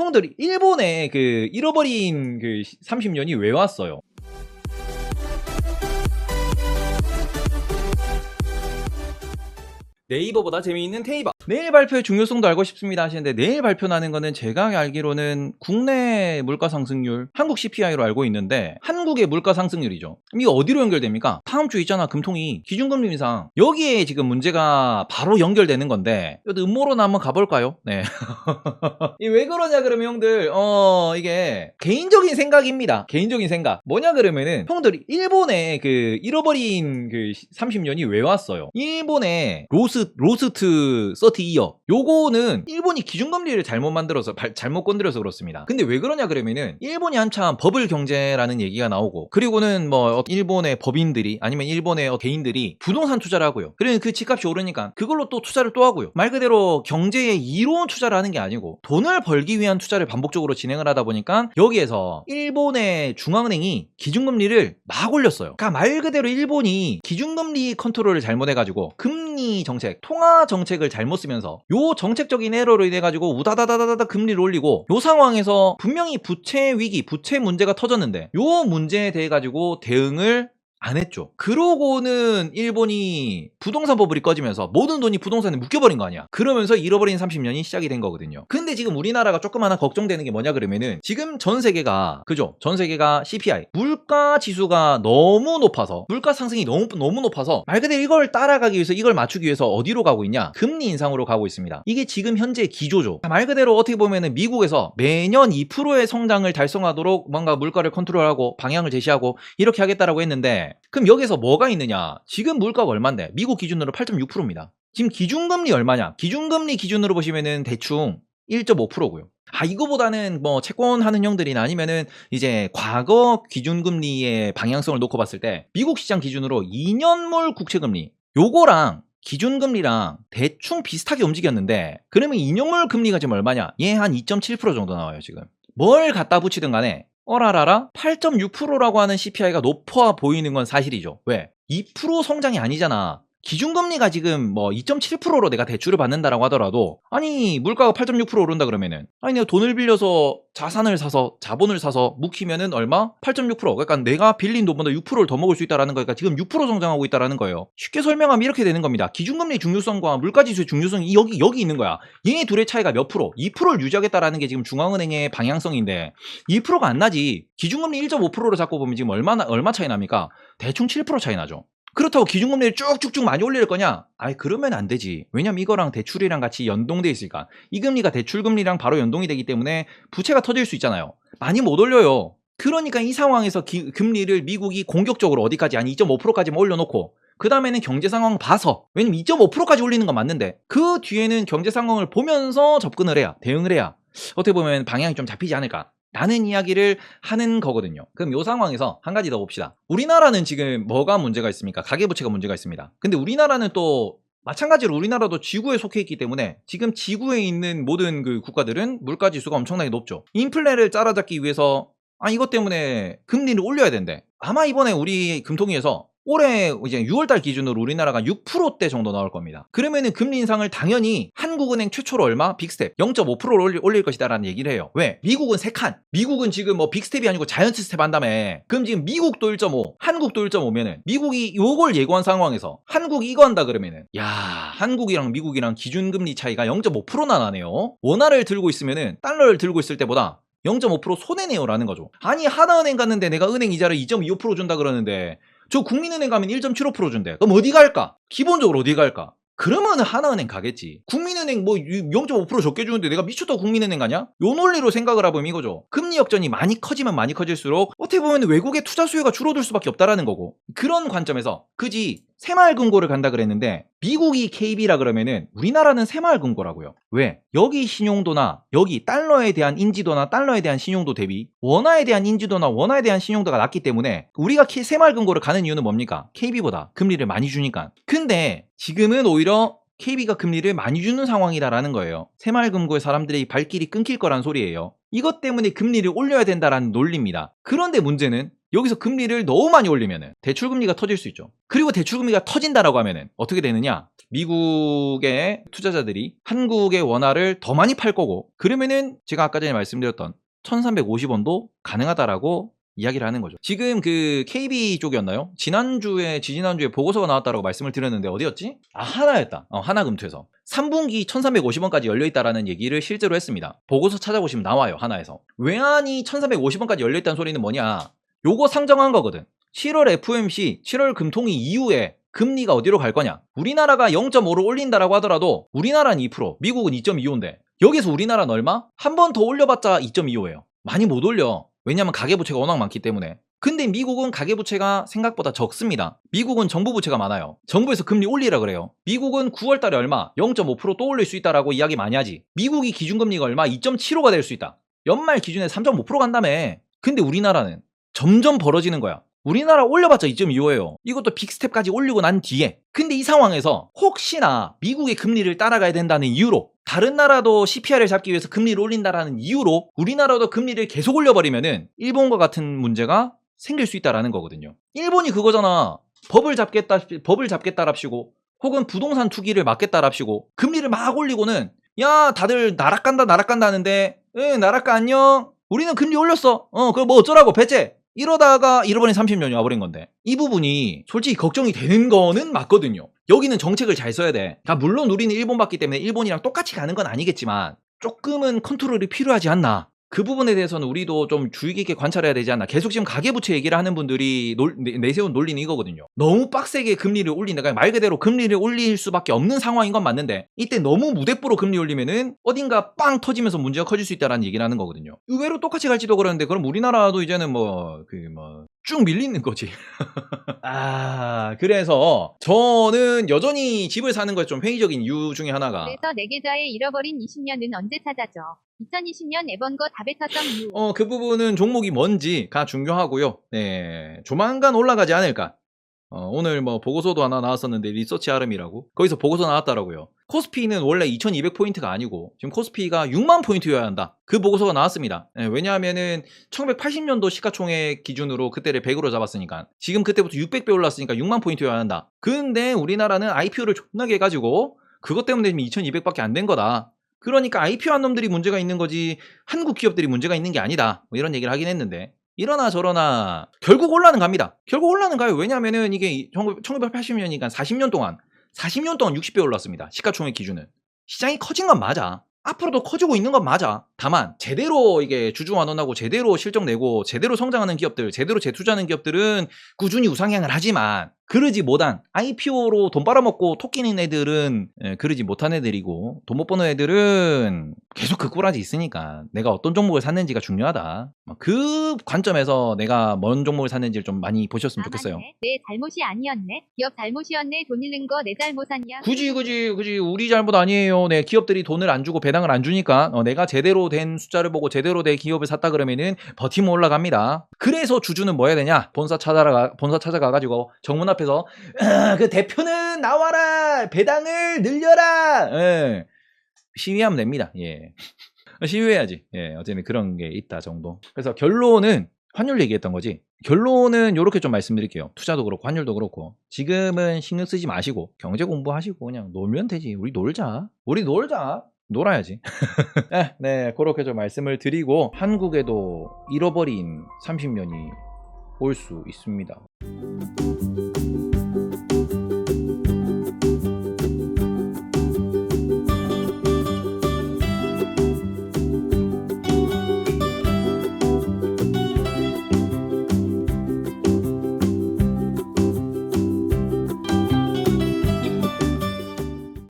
형들 일본에 그 잃어버린 그 30년이 왜 왔어요? 네이버보다 재미있는 테이버. 내일 발표의 중요성도 알고 싶습니다 하시는데, 내일 발표나는 거는 제가 알기로는 국내 물가 상승률, 한국 CPI로 알고 있는데 한국의 물가 상승률이죠. 그럼 이거 어디로 연결됩니까? 다음 주 있잖아, 금통위 기준금리 인상. 여기에 지금 문제가 바로 연결되는 건데, 여기 음모론 한번 가볼까요? 네. 이 왜 그러냐 그러면 형들, 이게 개인적인 생각입니다. 개인적인 생각. 뭐냐 그러면은 형들 일본에 그 잃어버린 그 30년이 왜 왔어요? 일본에 로스트 30이어, 요거는 일본이 기준금리를 잘못 만들어서 잘못 건드려서 그렇습니다. 근데 왜 그러냐 그러면은 일본이 한참 버블 경제라는 얘기가 나오고, 그리고는 뭐 일본의 법인들이 아니면 일본의 개인들이 부동산 투자를 하고요. 그러면 그 집값이 오르니까 그걸로 또 투자를 또 하고요. 말 그대로 경제에 이로운 투자를 하는 게 아니고 돈을 벌기 위한 투자를 반복적으로 진행을 하다 보니까 여기에서 일본의 중앙은행이 기준금리를 막 올렸어요. 그러니까 말 그대로 일본이 기준금리 컨트롤을 잘못해가지고 금리 정책, 통화 정책을 잘못 쓰면서 요 정책적인 에러로 인해 가지고 우다다다다다 금리를 올리고, 요 상황에서 분명히 부채 위기, 부채 문제가 터졌는데 요 문제에 대해 가지고 대응을 안 했죠. 그러고는 일본이 부동산 버블이 꺼지면서 모든 돈이 부동산에 묶여버린 거 아니야. 그러면서 잃어버린 30년이 시작이 된 거거든요. 근데 지금 우리나라가 조금 하나 걱정되는 게 뭐냐 그러면은, 지금 전 세계가, 그죠? 전 세계가 CPI, 물가 지수가 너무 높아서, 물가 상승이 너무 높아서 말 그대로 이걸 따라가기 위해서, 이걸 맞추기 위해서 어디로 가고 있냐? 금리 인상으로 가고 있습니다. 이게 지금 현재 기조죠. 말 그대로 어떻게 보면은 미국에서 매년 2%의 성장을 달성하도록 뭔가 물가를 컨트롤하고 방향을 제시하고 이렇게 하겠다라고 했는데, 그럼 여기서 뭐가 있느냐? 지금 물가가 얼만데? 미국 기준으로 8.6%입니다. 지금 기준금리 얼마냐? 기준금리 기준으로 보시면은 대충 1.5%고요. 이거보다는 뭐 채권하는 형들이나 아니면은 이제 과거 기준금리의 방향성을 놓고 봤을 때 미국 시장 기준으로 2년물 국채금리, 요거랑 기준금리랑 대충 비슷하게 움직였는데, 그러면 2년물 금리가 지금 얼마냐? 얘 한 2.7% 정도 나와요. 지금 뭘 갖다 붙이든 간에 어라라라 8.6%라고 하는 CPI가 높아 보이는 건 사실이죠. 왜? 2% 성장이 아니잖아. 기준금리가 지금 뭐 2.7%로 내가 대출을 받는다라고 하더라도, 아니 물가가 8.6% 오른다 그러면은, 아니 내가 돈을 빌려서 자산을 사서 자본을 사서 묵히면은 얼마? 8.6%. 그러니까 내가 빌린 돈보다 6%를 더 먹을 수 있다라는 거니까 지금 6% 성장하고 있다라는 거예요. 쉽게 설명하면 이렇게 되는 겁니다. 기준금리 중요성과 물가지수의 중요성이 여기 있는 거야. 얘네 둘의 차이가 몇 프로? 2%를 유지하겠다라는 게 지금 중앙은행의 방향성인데 2%가 안 나지. 기준금리 1.5%로 잡고 보면 지금 얼마 차이 납니까? 대충 7% 차이 나죠. 그렇다고 기준금리를 쭉쭉쭉 많이 올릴 거냐? 그러면 안 되지. 왜냐면 이거랑 대출이랑 같이 연동돼 있으니까. 이 금리가 대출금리랑 바로 연동이 되기 때문에 부채가 터질 수 있잖아요. 많이 못 올려요. 그러니까 이 상황에서 금리를 미국이 공격적으로 어디까지, 한 2.5%까지만 올려놓고, 그 다음에는 경제 상황 봐서, 왜냐면 2.5%까지 올리는 건 맞는데 그 뒤에는 경제 상황을 보면서 접근을 해야, 대응을 해야 어떻게 보면 방향이 좀 잡히지 않을까 라는 이야기를 하는 거거든요. 그럼 이 상황에서 한 가지 더 봅시다. 우리나라는 지금 뭐가 문제가 있습니까? 가계부채가 문제가 있습니다. 근데 우리나라는 또 마찬가지로 우리나라도 지구에 속해 있기 때문에 지금 지구에 있는 모든 그 국가들은 물가지수가 엄청나게 높죠. 인플레를 따라잡기 위해서 이것 때문에 금리를 올려야 된대. 아마 이번에 우리 금통위에서 올해 이제 6월달 기준으로 우리나라가 6%대 정도 나올 겁니다. 그러면은 금리 인상을 당연히 한국은행 최초로 얼마? 빅스텝 0.5%를 올릴 것이다라는 얘기를 해요. 왜? 미국은 3칸. 미국은 지금 뭐 빅스텝이 아니고 자이언트 스텝 한다며. 그럼 지금 미국도 1.5, 한국도 1.5면은 미국이 요걸 예고한 상황에서 한국이 이거 한다 그러면은, 야, 한국이랑 미국이랑 기준금리 차이가 0.5%나 나네요. 원화를 들고 있으면은 달러를 들고 있을 때보다 0.5% 손해네요 라는 거죠. 아니 하나은행 갔는데 내가 은행 이자를 2.25% 준다 그러는데 저 국민은행 가면 1.75% 준대. 그럼 어디 갈까? 기본적으로 어디 갈까? 그러면 하나은행 가겠지. 국민은행 뭐 0.5% 적게 주는데 내가 미쳤다고 국민은행 가냐? 요 논리로 생각을 해보면 이거죠. 금리 역전이 많이 커지면 많이 커질수록 어떻게 보면 외국의 투자 수요가 줄어들 수밖에 없다라는 거고, 그런 관점에서 그지 새마을금고를 간다 그랬는데 미국이 KB라 그러면은 우리나라는 새마을금고라고요. 왜? 여기 신용도나 여기 달러에 대한 인지도나 달러에 대한 신용도 대비 원화에 대한 인지도나 원화에 대한 신용도가 낮기 때문에 우리가 새마을금고를 가는 이유는 뭡니까? KB보다 금리를 많이 주니까. 근데 지금은 오히려 KB가 금리를 많이 주는 상황이다라는 거예요. 새마을금고의 사람들의 발길이 끊길 거란 소리예요. 이것 때문에 금리를 올려야 된다라는 논리입니다. 그런데 문제는 여기서 금리를 너무 많이 올리면은 대출금리가 터질 수 있죠. 그리고 대출금리가 터진다라고 하면은 어떻게 되느냐? 미국의 투자자들이 한국의 원화를 더 많이 팔 거고, 그러면은 제가 아까 전에 말씀드렸던 1350원도 가능하다라고 이야기를 하는 거죠. 지금 그 KB 쪽이었나요? 지난주에 보고서가 나왔다라고 말씀을 드렸는데 어디였지? 하나였다. 하나금투에서 3분기 1350원까지 열려있다라는 얘기를 실제로 했습니다. 보고서 찾아보시면 나와요. 하나에서. 외환이 1350원까지 열려있다는 소리는 뭐냐? 요거 상정한 거거든. 7월 FOMC 7월 금통위 이후에 금리가 어디로 갈 거냐? 우리나라가 0.5로 올린다라고 하더라도 우리나라는 2%, 미국은 2.25인데 여기서 우리나라는 얼마? 한 번 더 올려봤자 2.25예요. 많이 못 올려. 왜냐면 가계부채가 워낙 많기 때문에. 근데 미국은 가계부채가 생각보다 적습니다. 미국은 정부부채가 많아요. 정부에서 금리 올리라 그래요. 미국은 9월달에 얼마? 0.5% 또 올릴 수 있다라고 이야기 많이 하지. 미국이 기준금리가 얼마? 2.75가 될 수 있다. 연말 기준에 3.5% 간다며. 근데 우리나라는 점점 벌어지는 거야. 우리나라 올려봤자 2.25예요. 이것도 빅스텝까지 올리고 난 뒤에. 근데 이 상황에서 혹시나 미국의 금리를 따라가야 된다는 이유로, 다른 나라도 CPI를 잡기 위해서 금리를 올린다라는 이유로 우리나라도 금리를 계속 올려버리면은 일본과 같은 문제가 생길 수 있다라는 거거든요. 일본이 그거잖아. 법을 잡겠다랍시고 혹은 부동산 투기를 막겠다랍시고 금리를 막 올리고는 야 다들 나락간다 하는데 나락가 안녕. 우리는 금리 올렸어. 그럼 뭐 어쩌라고 배째. 이러다가 잃어버린 30년이 와버린 건데, 이 부분이 솔직히 걱정이 되는 거는 맞거든요. 여기는 정책을 잘 써야 돼. 물론 우리는 일본 받기 때문에 일본이랑 똑같이 가는 건 아니겠지만 조금은 컨트롤이 필요하지 않나. 그 부분에 대해서는 우리도 좀 주의 깊게 관찰해야 되지 않나. 계속 지금 가계부채 얘기를 하는 분들이 내세운 논리는 이거거든요. 너무 빡세게 금리를 올린다. 그러니까 말 그대로 금리를 올릴 수밖에 없는 상황인 건 맞는데, 이때 너무 무대뽀로 금리 올리면은 어딘가 빵 터지면서 문제가 커질 수 있다는 얘기를 하는 거거든요. 의외로 똑같이 갈지도 그러는데, 그럼 우리나라도 이제는 쭉 밀리는 거지. 그래서 저는 여전히 집을 사는 거에 좀 회의적인 이유 중에 하나가, 그래서 내 계좌에 잃어버린 20년은 언제 찾아줘? 2020년 에번 거 다 뱉었던 이유. 그 부분은 종목이 뭔지가 중요하고요. 네, 조만간 올라가지 않을까. 오늘 보고서도 하나 나왔었는데, 리서치 아름이라고 거기서 보고서 나왔더라고요. 코스피는 원래 2200포인트가 아니고 지금 코스피가 6만 포인트여야 한다. 그 보고서가 나왔습니다. 네, 왜냐하면은 1980년도 시가총액 기준으로 그때를 100으로 잡았으니까 지금 그때부터 600배 올랐으니까 6만 포인트여야 한다. 근데 우리나라는 IPO를 존나게 해가지고 그것 때문에 지금 2200밖에 안 된 거다. 그러니까 IPO 한 놈들이 문제가 있는 거지 한국 기업들이 문제가 있는 게 아니다. 이런 얘기를 하긴 했는데, 이러나 저러나 결국 올라는 갑니다. 결국 올라는 가요. 왜냐하면은 이게 1980년이니까 40년 동안 60배 올랐습니다. 시가총액 기준은. 시장이 커진 건 맞아. 앞으로도 커지고 있는 건 맞아. 다만 제대로 이게 주주환원하고 제대로 실적 내고 제대로 성장하는 기업들, 제대로 재투자하는 기업들은 꾸준히 우상향을 하지만, 그러지 못한 IPO로 돈 빨아먹고 토끼는 애들은 그러지 못한 애들이고, 돈 못 버는 애들은 계속 그 꼬라지 있으니까 내가 어떤 종목을 샀는지가 중요하다. 그 관점에서 내가 뭔 종목을 샀는지를 좀 많이 보셨으면 좋겠어요. 맞네. 내 잘못이 아니었네. 기업 잘못이었네. 돈 잃는 거 내 잘못 아니야. 굳이 우리 잘못 아니에요. 네, 기업들이 돈을 안 주고 배당을 안 주니까 내가 제대로 된 숫자를 보고 제대로 된 기업을 샀다 그러면은 버티면 올라갑니다. 그래서 주주는 뭐 해야 되냐? 본사 찾아가가지고 정문 앞에서 그 대표는 나와라, 배당을 늘려라, 시위하면 됩니다. 예. 시위해야지. 예, 어쨌든 그런 게 있다 정도. 그래서 결론은 환율 얘기했던 거지. 결론은 이렇게 좀 말씀드릴게요. 투자도 그렇고 환율도 그렇고 지금은 신경 쓰지 마시고 경제 공부하시고 그냥 놀면 되지. 우리 놀자. 놀아야지. 네, 그렇게 좀 말씀을 드리고, 한국에도 잃어버린 30년이 올 수 있습니다.